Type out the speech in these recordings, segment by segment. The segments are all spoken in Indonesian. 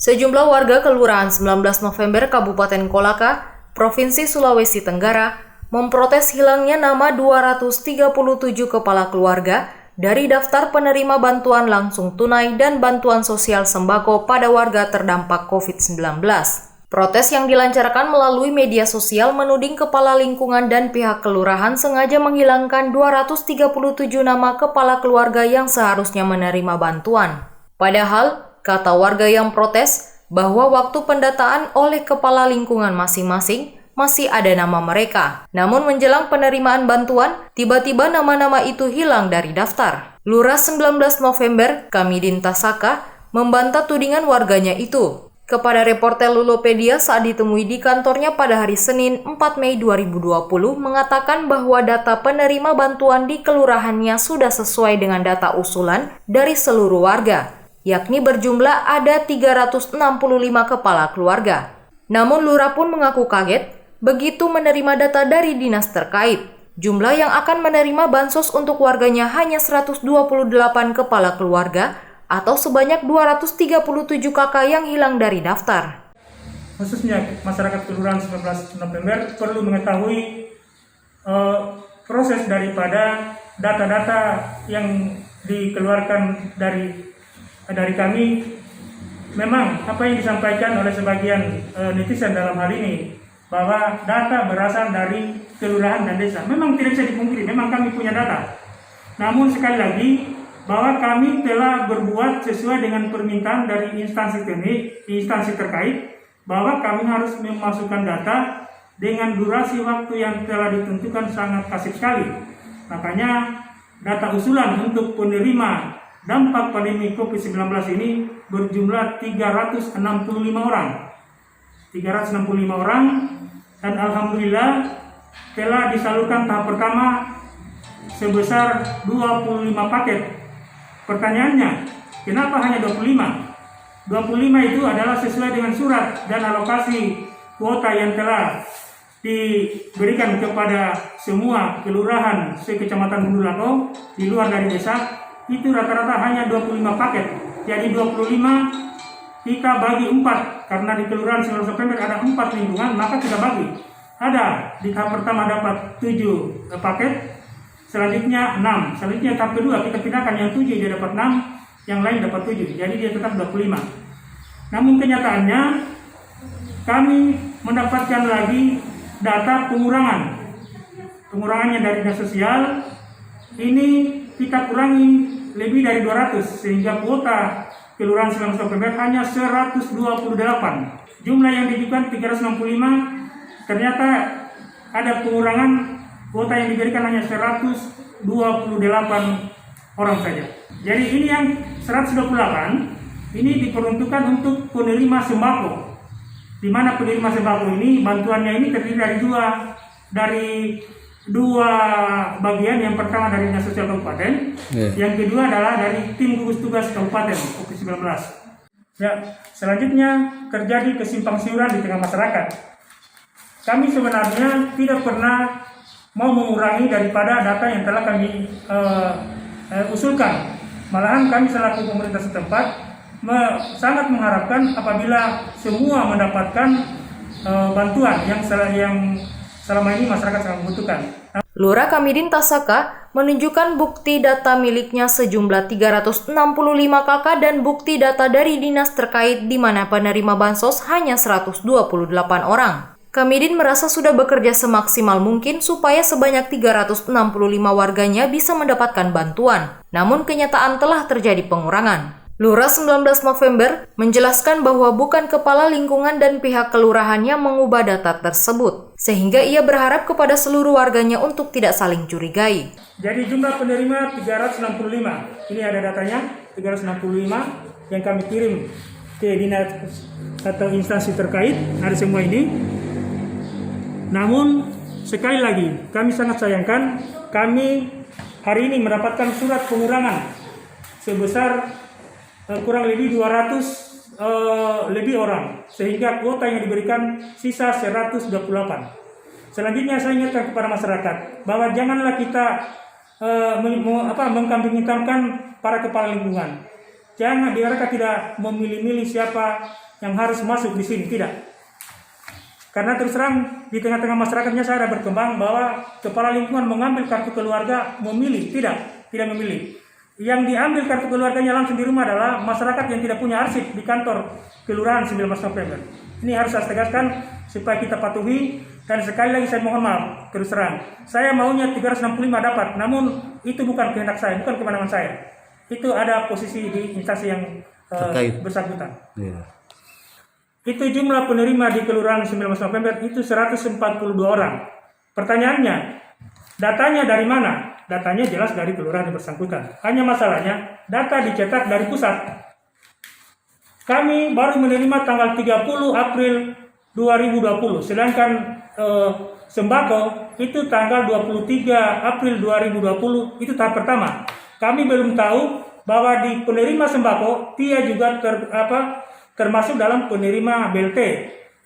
Sejumlah warga Kelurahan 19 November Kabupaten Kolaka, Provinsi Sulawesi Tenggara, memprotes hilangnya nama 237 kepala keluarga dari daftar penerima bantuan langsung tunai dan bantuan sosial sembako pada warga terdampak COVID-19. Protes yang dilancarkan melalui media sosial menuding kepala lingkungan dan pihak kelurahan sengaja menghilangkan 237 nama kepala keluarga yang seharusnya menerima bantuan. Padahal, kata warga yang protes bahwa waktu pendataan oleh kepala lingkungan masing-masing masih ada nama mereka. Namun menjelang penerimaan bantuan, tiba-tiba nama-nama itu hilang dari daftar. Lurah 19 November, Kamidin Tasaka, membantah tudingan warganya itu. Kepada reporter Lulopedia saat ditemui di kantornya pada hari Senin 4 Mei 2020 mengatakan bahwa data penerima bantuan di kelurahannya sudah sesuai dengan data usulan dari seluruh warga, yakni berjumlah ada 365 kepala keluarga. Namun Lurah pun mengaku kaget begitu menerima data dari dinas terkait. Jumlah yang akan menerima bansos untuk warganya hanya 128 kepala keluarga atau sebanyak 237 kakak yang hilang dari daftar. Khususnya masyarakat Kelurahan 19 November perlu mengetahui proses daripada data-data yang dikeluarkan dari kami. Memang apa yang disampaikan oleh sebagian netizen dalam hal ini bahwa data berasal dari kelurahan dan desa. Memang tidak bisa dipungkiri, memang kami punya data. Namun sekali lagi bahwa kami telah berbuat sesuai dengan permintaan dari instansi terkait bahwa kami harus memasukkan data dengan durasi waktu yang telah ditentukan sangat kasif sekali. Makanya data usulan untuk penerima dampak pandemi COVID-19 ini berjumlah 365 orang. 365 orang, dan alhamdulillah telah disalurkan tahap pertama sebesar 25 paket. Pertanyaannya, kenapa hanya 25? 25 itu adalah sesuai dengan surat dan alokasi kuota yang telah diberikan kepada semua kelurahan sekecamatan Bulako di luar dari desa. Itu rata-rata hanya 25 paket. Jadi 25 kita bagi 4, karena di Kelurahan 19 November ada 4 lingkungan, maka kita bagi. Ada di tahap pertama dapat 7 paket, selanjutnya 6, selanjutnya tahap kedua kita pindahkan yang 7 dia dapat 6, yang lain dapat 7, jadi dia tetap 25. Namun kenyataannya kami mendapatkan lagi data pengurangannya dari dinas sosial. Ini kita kurangi lebih dari 200, sehingga kuota Kelurahan 19 November hanya 128. Jumlah yang diajukan 365, ternyata ada pengurangan kuota yang diberikan hanya 128 orang saja. Jadi ini yang 128 ini diperuntukkan untuk penerima sembako. Di mana penerima sembako ini bantuannya ini terdiri dari dua bagian. Yang pertama dari Dinas Sosial Kabupaten, yang kedua adalah dari tim gugus tugas Kabupaten COVID-19. Ya, selanjutnya terjadi kesimpang siuran di tengah masyarakat. Kami sebenarnya tidak pernah mau mengurangi daripada data yang telah kami usulkan. Malahan kami selaku pemerintah setempat sangat mengharapkan apabila semua mendapatkan bantuan yang selama ini masyarakat sangat membutuhkan. Lurah Kamidin Tasaka menunjukkan bukti data miliknya sejumlah 365 kakak dan bukti data dari dinas terkait di mana penerima bansos hanya 128 orang. Kamidin merasa sudah bekerja semaksimal mungkin supaya sebanyak 365 warganya bisa mendapatkan bantuan. Namun kenyataan telah terjadi pengurangan. Lurah 19 November menjelaskan bahwa bukan kepala lingkungan dan pihak kelurahan yang mengubah data tersebut, sehingga ia berharap kepada seluruh warganya untuk tidak saling curigai. Jadi jumlah penerima 365, ini ada datanya 365 yang kami kirim ke dinas atau instansi terkait, ada semua ini. Namun sekali lagi kami sangat sayangkan, kami hari ini mendapatkan surat pengurangan sebesar kurang lebih 200 lebih orang, sehingga kuota yang diberikan sisa 128. Selanjutnya saya ingatkan kepada masyarakat bahwa janganlah kita mengkambing hitamkan para kepala lingkungan. Jangan mereka tidak memilih-milih siapa yang harus masuk di sini, tidak. Karena terus terang di tengah-tengah masyarakatnya saya ada berkembang bahwa kepala lingkungan mengambil kartu keluarga memilih, tidak memilih. Yang diambil kartu keluarganya langsung di rumah adalah masyarakat yang tidak punya arsip di kantor Kelurahan 19 November. Ini harus saya tegaskan supaya kita patuhi, dan sekali lagi saya mohon maaf terus terang. Saya maunya 365 dapat, namun itu bukan kehendak saya, bukan kewenangan saya. Itu ada posisi di instansi yang bersangkutan. Iya. Itu jumlah penerima di Kelurahan 19 November itu 142 orang. Pertanyaannya, datanya dari mana? Datanya jelas dari kelurahan yang bersangkutan. Hanya masalahnya, data dicetak dari pusat. Kami baru menerima tanggal 30 April 2020, sedangkan sembako itu tanggal 23 April 2020, itu tahap pertama. Kami belum tahu bahwa di penerima sembako, dia juga termasuk dalam penerima BLT.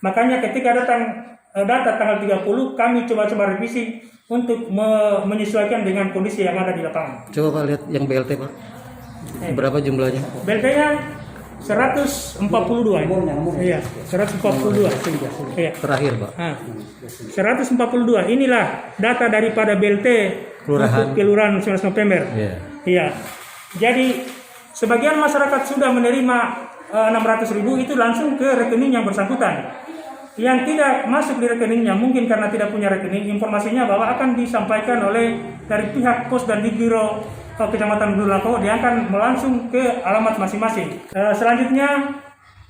Makanya ketika datang data tanggal 30, kami coba-coba revisi untuk menyesuaikan dengan kondisi yang ada di lapangan. Coba Pak lihat yang BLT Pak. Berapa jumlahnya? BLT-nya 142. Iya, 142. Iya. Terakhir Pak. 142. Inilah data daripada BLT untuk Kelurahan 19 November. Iya. Jadi sebagian masyarakat sudah menerima 600.000 itu langsung ke rekening yang bersangkutan. Yang tidak masuk di rekeningnya mungkin karena tidak punya rekening, informasinya bahwa akan disampaikan oleh dari pihak pos dan di biro Kecamatan Bulako, dia akan langsung ke alamat masing-masing. Selanjutnya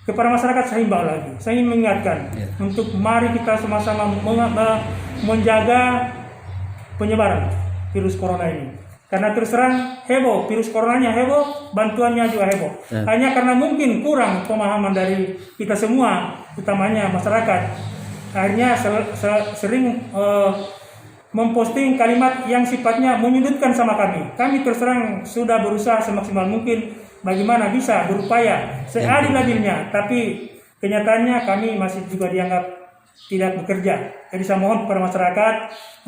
kepada masyarakat saya himbau lagi, saya ingin mengingatkan untuk mari kita sama-sama menjaga penyebaran virus corona ini. Karena terus terang heboh, virus coronanya heboh, bantuannya juga heboh. Hanya karena mungkin kurang pemahaman dari kita semua, utamanya masyarakat. Akhirnya sering memposting kalimat yang sifatnya menyudutkan sama kami. Kami terus terang sudah berusaha semaksimal mungkin bagaimana bisa berupaya seadil-adilnya, tapi kenyataannya kami masih juga dianggap tidak bekerja. Jadi saya mohon kepada masyarakat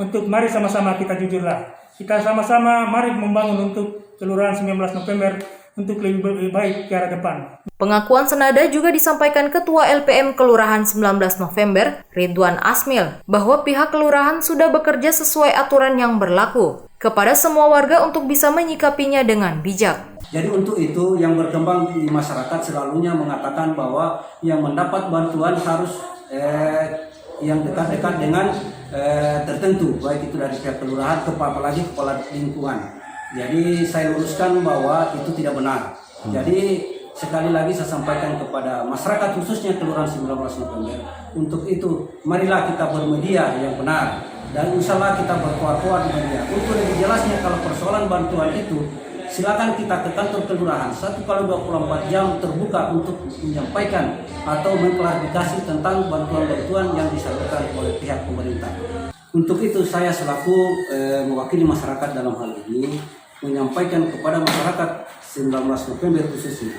untuk mari sama-sama kita jujurlah. Kita sama-sama mari membangun untuk Kelurahan 19 November untuk lebih baik ke arah depan. Pengakuan senada juga disampaikan Ketua LPM Kelurahan 19 November, Ridwan Asmil, bahwa pihak kelurahan sudah bekerja sesuai aturan yang berlaku kepada semua warga untuk bisa menyikapinya dengan bijak. Jadi untuk itu yang berkembang di masyarakat selalunya mengatakan bahwa yang mendapat bantuan harus yang dekat-dekat dengan tertentu, baik itu dari pihak kelurahan, apalagi kepala lingkungan. Jadi saya luruskan bahwa itu tidak benar. Jadi sekali lagi saya sampaikan kepada masyarakat khususnya Kelurahan 19 November, untuk itu marilah kita bermedia yang benar dan insya Allah kita berkuat-kuat di media. Untuk lebih jelasnya kalau persoalan bantuan itu, silakan kita ke kantor kelurahan 1x24 jam terbuka untuk menyampaikan atau mengklarifikasi tentang bantuan-bantuan yang disalurkan oleh pihak pemerintah. Untuk itu saya selaku mewakili masyarakat dalam hal ini menyampaikan kepada masyarakat 19 November khususnya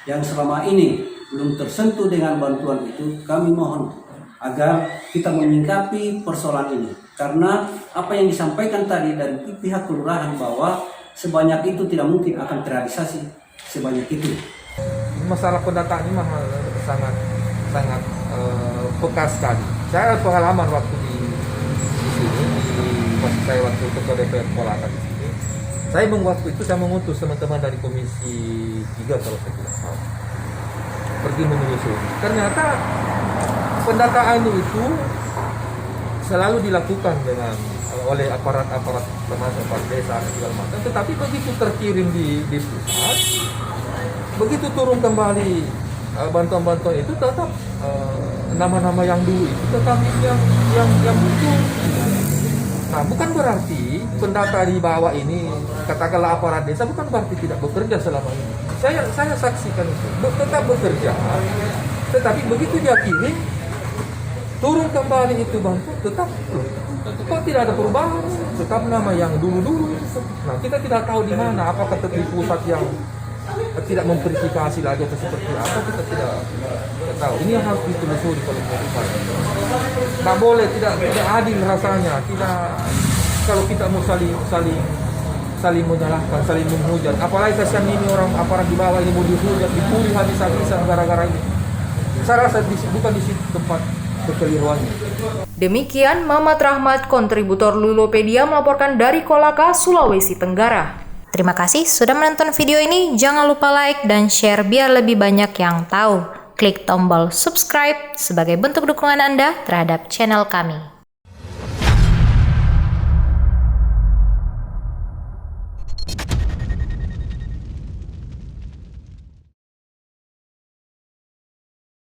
yang selama ini belum tersentuh dengan bantuan itu, kami mohon agar kita menyikapi persoalan ini. Karena apa yang disampaikan tadi dari pihak kelurahan bahwa sebanyak itu tidak mungkin akan terrealisasi sebanyak itu. Masalah pendataan ini sangat peka sekali. Saya pengalaman waktu di sini, waktu saya waktu ketua DPR Kolaka di sini. Saya waktu itu saya mengutus teman-teman dari Komisi 3 kalau saya tidak salah pergi menelusuri. Ternyata pendataan itu selalu dilakukan oleh aparat-aparat tempat desa segala macam, tetapi begitu terkirim di pusat, begitu turun kembali bantuan-bantuan itu tetap nama-nama yang dulu itu tetap yang muncul. Nah, bukan berarti pendata di bawah ini, katakanlah aparat desa, bukan berarti tidak bekerja selama ini. Saya saksikan itu, tetap bekerja, tetapi begitu dia kirim, turun kembali itu bantuan, tetap kok tidak ada perubahan, tetap nama yang dulu-dulu. Nah, kita tidak tahu di mana, apakah di pusat yang tidak memverifikasi lagi atau seperti apa, kita tidak tahu. Ini yang harus ditelusuri kalau menurut saya. Tidak boleh, tidak adil rasanya. Tidak, kalau kita mau saling saling menyalahkan, saling menghujat. Apalagi kasihan ini orang aparat di bawah ini mau dihujat, dipuli habis-habisan gara-gara ini. Saya rasa bukan di situ tempat kekeliruannya. Demikian Mamat Rahmat, kontributor Lulopedia melaporkan dari Kolaka, Sulawesi Tenggara. Terima kasih sudah menonton video ini. Jangan lupa like dan share biar lebih banyak yang tahu. Klik tombol subscribe sebagai bentuk dukungan Anda terhadap channel kami.